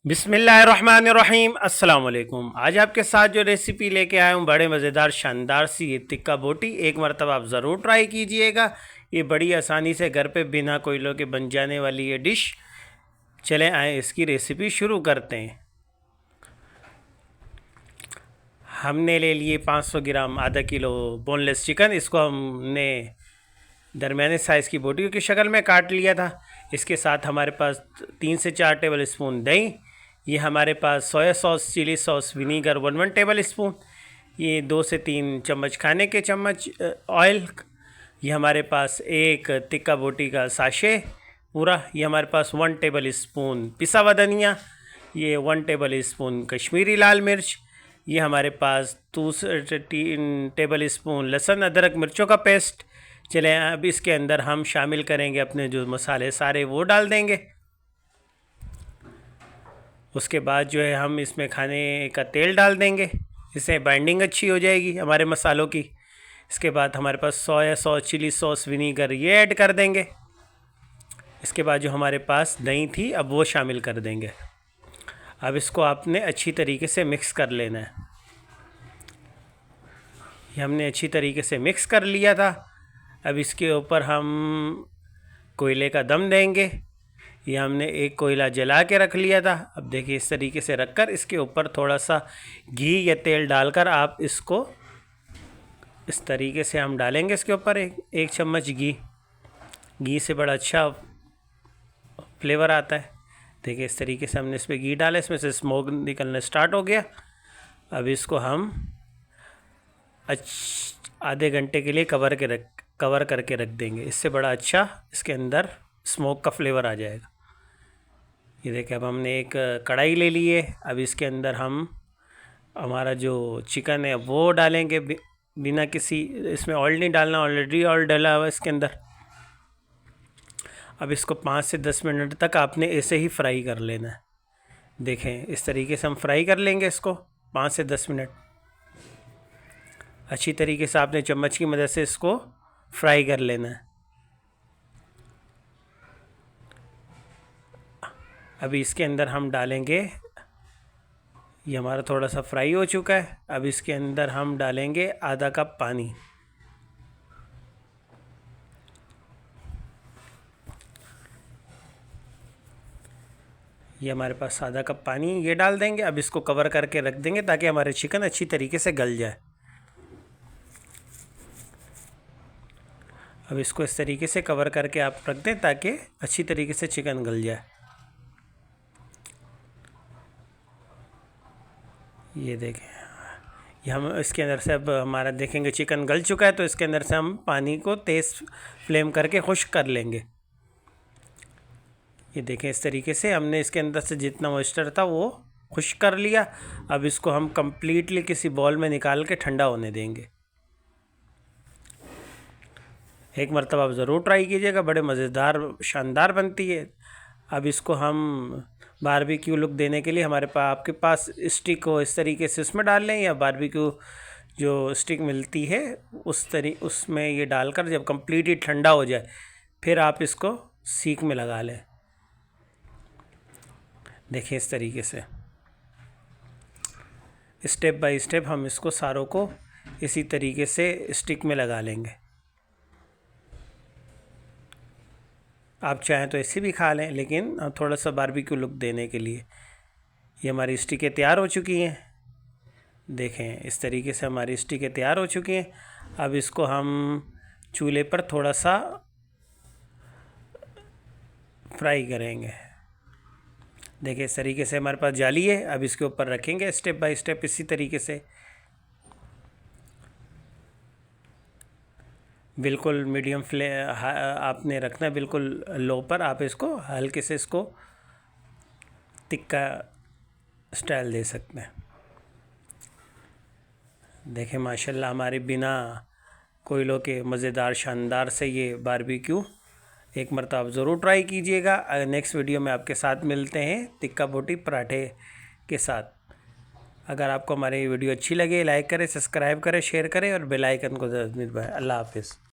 बिस्मिल्लाहिर्रहमानिर्रहीम। अस्सलाम वालेकुम। आज आपके साथ जो रेसिपी लेके आया हूँ बड़े मज़ेदार शानदार सी ये टिक्का बोटी, एक मरतबा आप ज़रूर ट्राई कीजिएगा। ये बड़ी आसानी से घर पे बिना कोयलों के बन जाने वाली ये डिश। चलें आए इसकी रेसिपी शुरू करते हैं। हमने ले लिए 500 ग्राम, आधा किलो बोनलेस चिकन। इसको हमने दरमियाने साइज़ की बोटियों की शक्ल में काट लिया था। इसके साथ हमारे पास 3 से 4 टेबल स्पून दही, ये हमारे पास soya sauce, chilli sauce, vinegar 1 tablespoon, ये 2 से 3 चम्मच खाने के चम्मच ऑयल, ये हमारे पास एक टिक्का बोटी का साशे पूरा, ये हमारे पास 1 टेबल स्पून पिसा हुआ धनिया, ये 1 टेबल स्पून कश्मीरी लाल मिर्च, ये हमारे पास 2 से 3 टेबल स्पून लहसुन अदरक मिर्चों का पेस्ट। चलें अब इसके अंदर हम शामिल करेंगे अपने जो मसाले सारे वो डाल देंगे। उसके बाद जो है हम इसमें खाने का तेल डाल देंगे, इससे बाइंडिंग अच्छी हो जाएगी हमारे मसालों की। इसके बाद हमारे पास soya sauce, chilli sauce, vinegar ये ऐड कर देंगे। इसके बाद जो हमारे पास दही थी अब वो शामिल कर देंगे। अब इसको आपने अच्छी तरीके से मिक्स कर लेना है। ये हमने अच्छी तरीके से मिक्स कर लिया था। अब इसके ऊपर हम कोयले का दम देंगे। ये हमने एक कोयला जला के रख लिया था। अब देखिए इस तरीके से रखकर इसके ऊपर थोड़ा सा घी या तेल डालकर आप इसको इस तरीके से हम डालेंगे। इसके ऊपर एक चम्मच घी से बड़ा अच्छा फ्लेवर आता है। देखिए इस तरीके से हमने इस पर घी डाला, इसमें से स्मोक निकलना स्टार्ट हो गया। अब इसको हम आधे घंटे के लिए कवर करके रख देंगे। इससे बड़ा अच्छा इसके अंदर स्मोक का फ्लेवर आ जाएगा। ये देखिए अब हमने एक कढ़ाई ले ली है। अब इसके अंदर हम हमारा जो चिकन है वो डालेंगे बिना किसी, इसमें ऑयल नहीं डालना, ऑलरेडी ऑयल डाला हुआ इसके अंदर। अब इसको 5 से 10 मिनट तक आपने ऐसे ही फ्राई कर लेना है। देखें इस तरीके से हम फ्राई कर लेंगे इसको 5 से 10 मिनट। अच्छी तरीके से आपने चम्मच की मदद से इसको फ्राई कर लेना है। अभी इसके अंदर हम डालेंगे, ये हमारा थोड़ा सा फ्राई हो चुका है। अब इसके अंदर हम डालेंगे आधा कप पानी। ये हमारे पास आधा कप पानी ये डाल देंगे। अब इसको कवर करके रख देंगे ताकि हमारे चिकन अच्छी तरीके से गल जाए। अब इसको इस तरीके से कवर करके आप रख दें ताकि अच्छी तरीके से चिकन गल जाए। ये देखें, ये हम इसके अंदर से अब हमारा देखेंगे चिकन गल चुका है, तो इसके अंदर से हम पानी को तेज़ फ्लेम करके खुश्क कर लेंगे। ये देखें इस तरीके से हमने इसके अंदर से जितना मॉइस्चर था वो खुश्क कर लिया। अब इसको हम कम्प्लीटली किसी बॉल में निकाल के ठंडा होने देंगे। एक मरतबा आप ज़रूर ट्राई कीजिएगा, बड़े मज़ेदार शानदार बनती है। अब इसको हम बारबेक्यू लुक देने के लिए हमारे पास आपके पास स्टिक हो इस तरीके से उसमें डाल लें, या बारबेक्यू जो स्टिक मिलती है उसमें ये डालकर जब कम्प्लीटली ठंडा हो जाए फिर आप इसको सीख में लगा लें। देखिए इस तरीके से स्टेप बाय स्टेप हम इसको सारों को इसी तरीके से स्टिक में लगा लेंगे। आप चाहें तो ऐसे भी खा लें, लेकिन थोड़ा सा बारबेक्यू लुक देने के लिए। ये हमारी स्टिकें तैयार हो चुकी हैं। देखें इस तरीके से हमारी स्टिकें तैयार हो चुकी हैं। अब इसको हम चूल्हे पर थोड़ा सा फ्राई करेंगे। देखिए इस तरीके से हमारे पास जाली है। अब इसके ऊपर रखेंगे स्टेप बाय स्टेप इसी तरीके से, बिल्कुल मीडियम आपने रखना है, बिल्कुल लो पर। आप इसको हल्के से इसको तिक्का स्टाइल दे सकते हैं। देखें माशाल्लाह हमारे बिना कोयलों के मज़ेदार शानदार से ये बारबेक्यू एक मरतबा आप ज़रूर ट्राई कीजिएगा। नेक्स्ट वीडियो में आपके साथ मिलते हैं टिक्का बोटी पराठे के साथ। अगर आपको हमारी वीडियो अच्छी लगे लाइक करें, सब्सक्राइब करें, शेयर करें और बेल आइकन को दबाएं। अल्लाह हाफिज़।